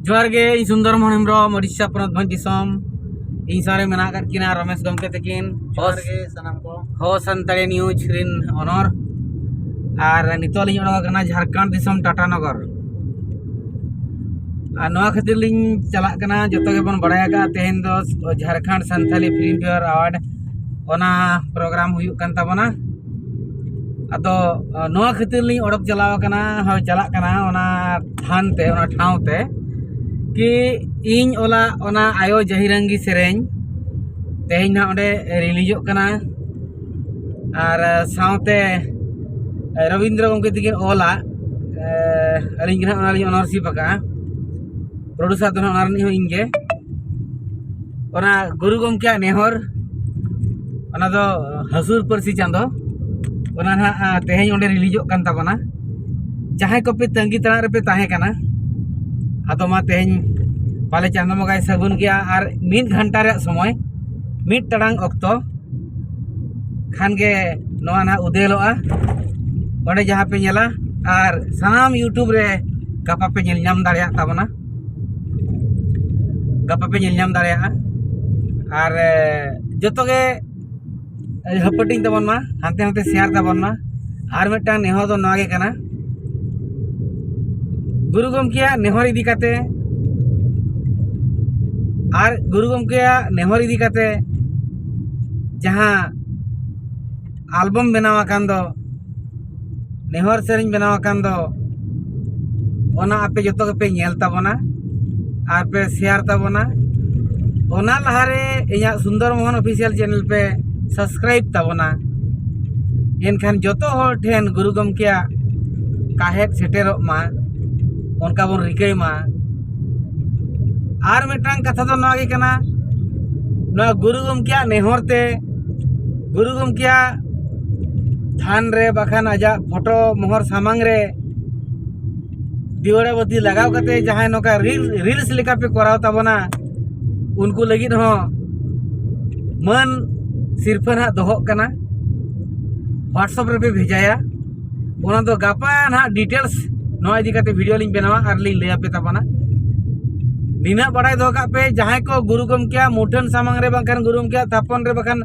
जोहार गे इन सुंदर मोहन हेम्ब्रम उड़ीसा पनत भंज दिसम इन सारे मेना किना रमेश गमके तकिन जोहार गे सनाम को हो संताली न्यूज रिन ऑनर और नितो लिंग ओडोकना झारखंड दिसम टाटा नगर और नवा खातिर लिंग चला कना जतो के बन बड़ाया तेहन दो Jharkhand Santali film fair award ओना प्रोग्राम हुयुक कान ताबना अदो नवा खातिर लिंग ओडक चलाव कना हो चला कना ओना थान ते ओना ठाव ते कि इन ओला ओना आयो जहिरंगी सेरेंग तेहन ना ओडे रिलीजोग कना और सावते रविंद्र गमके तकिन ओला अलिंग ना ओना लिंग ऑनरशिप आका प्रोड्यूसर तो ना हो इंगे ओना गुरु गमके नेहर ओना दो हसुर परसी चांदो ओना ना तेहन ओडे रिलीजोग कान ताबना जहां को पे तंगी तड़ा रे पे ताहे कना आदो मा तेहन पाले चांदो मगाय सगुन गया और 1 घंटा रे समय 1 टाड़ांग अक्तो खान गे नवा ना उदेलोआ ओडे जहां पे नेला और सानाम यूट्यूब रे गापा पे नेल नाम दाड़िया ताबना गापा पे नेल नाम दाड़िया और जतो गे हपटिंग ताबन मा हांते हांते शेयर ताबन मा और मिटां नेहो दो नवा गे कना गुरु गमके नेहर इदी काते और गुरु गमके नेहर इदी काते जहां एल्बम बनावा कान दो नेहर सेरिंग बनावा कान दो ओना आपे जतो के पे नेल ताबना और पे शेयर ताबना ओना लहारे इया सुंदर मोहन ऑफिशियल चैनल पे सब्सक्राइब ताबना एनखान जतो हर ठेन गुरु गमके काहेत सेटेरोग मा उनका बन रिकाय मा और मिटांग कथा तो नवा गे कना ना गुरु गमके नेहर ते गुरु गमके थान रे बखान आजा फोटो मोहर सामांग रे दिवड़ा बत्ती लगाव कते जहां नोका रील्स लेका पे कराव ताबना उनको लगित हो मन सिरफन हा दोहो कना व्हाट्सएप रे पे भेजाया ओना तो गापा ना डिटेल्स नवा इदी काते वीडियो लिंग बनावा और लिंग ले पे ताबना निना बड़ाई दो का पे जहां को गुरु गमके मुठन सामांग रे बखान गुरु गमके थापन रे बखान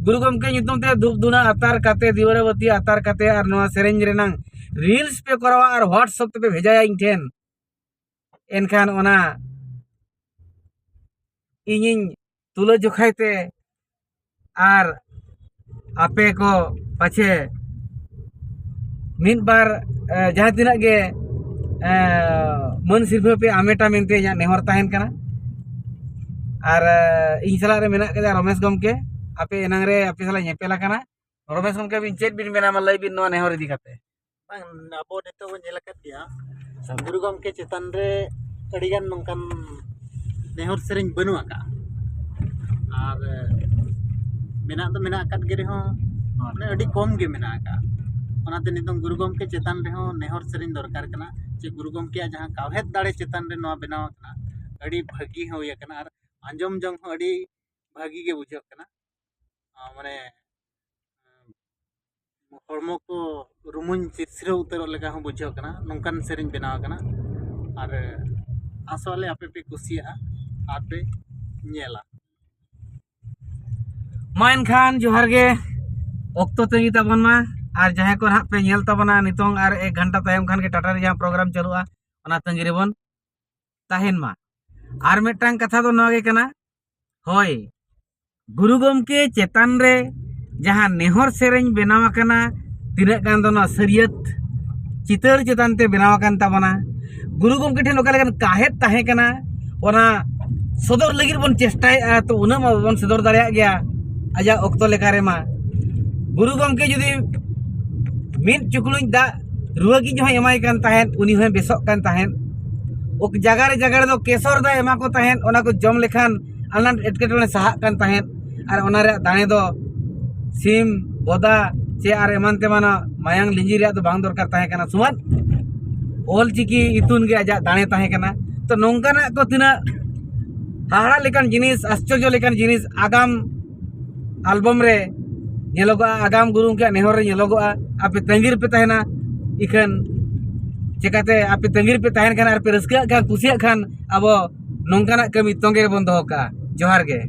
गुरु गमके नितुम ते धूप दुना अतार काते दिवड़ा बत्ती अतार काते और नवा सेरेंज रेनांग रील्स पे करावा और व्हाट्सएप पे भेजाया इन ठेन एनखान ओना इनिंग तुला जोखाइते और आपे को पाछे मिन बार जहां तिना गे मन सिरफे पे आमेटा मेनते या नेहर ताहेन कना और इन सला रे मेना के रमेश गमके आपे एनांग रे आपे सला नेपेला कना रमेश गमके बिन चेट बिन मेना मा लई बिन नो नेहर इदी काते बांग अबो नेतो बन नेलकत गया गुरु गमके चेतन रे अड़ीगान नंकन नेहर सेरिंग बनु आका और मेना तो मेना काट गे रेहो माने अड़ी कम गे मेना आका ओनाते नितों गुरु गमके चेतन रे हो नेहर सेरिंग दरकार कना जे गुरु गमके जहां कावहेत दाड़े चेतन रे नवा बनाव कना अड़ी भागी हो या कना और आंजम जंग हो अड़ी भागी गे बुझाव कना माने हड़मो को रुमुन चिरसिरा उतर लेका हो बुझाव कना नंकन सेरिंग बनाव कना और आसोले आपे पे कुसिया आपे नेला माइन खान जोहार गे ओक्तो तंगी ताबन मा और जहां को ना पे नेल ताबना नितोंग और 1 घंटा तायम खान के टाटा रे जहां प्रोग्राम चलुआ ओना तंगी रे बन ताहेन मा और मिटांग कथा दो नवा गे कना होय गुरु गमके चेतन रे जहां नेहर सेरेंज बनावा कना तिना गान दो ना सरियत चितर चेतन ते बनावा कान ताबना गुरु गमके ठेन ओका लेकन काहेत ताहे कना ओना सदर लगिर बन चेष्टाय तो उना मा बन सदर दाड़िया गया आजा ओक्तो लेका रे मा गुरु गमके जुदी मिन चुकलुñ दा रुवागी जो एमाय कान ताहेन उनी हो बेसोक कान ताहेन ओक जगह रे दो केसर दा एमा को ताहेन ओना को जम लेखान अनलान एटकेटने सहा कान ताहेन और ओना रे दाणे दो सिम बोदा चे और एमान तेमाना मायांग लिंजी रे तो बांग दरकार ताहे कना सुमन ओल चिकी इतुन गे आजा दाणे ताहे कना तो नोंकाना को तिना हाड़ा लेकान जिनिस आश्चर्य लेकान जिनिस आगाम एल्बम रे नेलोगा आगाम गुरु के नेहर रे नेलोगा आपे तंगीर पे ताहेना इखन चिकाते आप तंगीर पे तहन खान और पे रस्का खान कुसिया खान अब नौकाना कमी तोंगे बन दोहो का जोहार गे।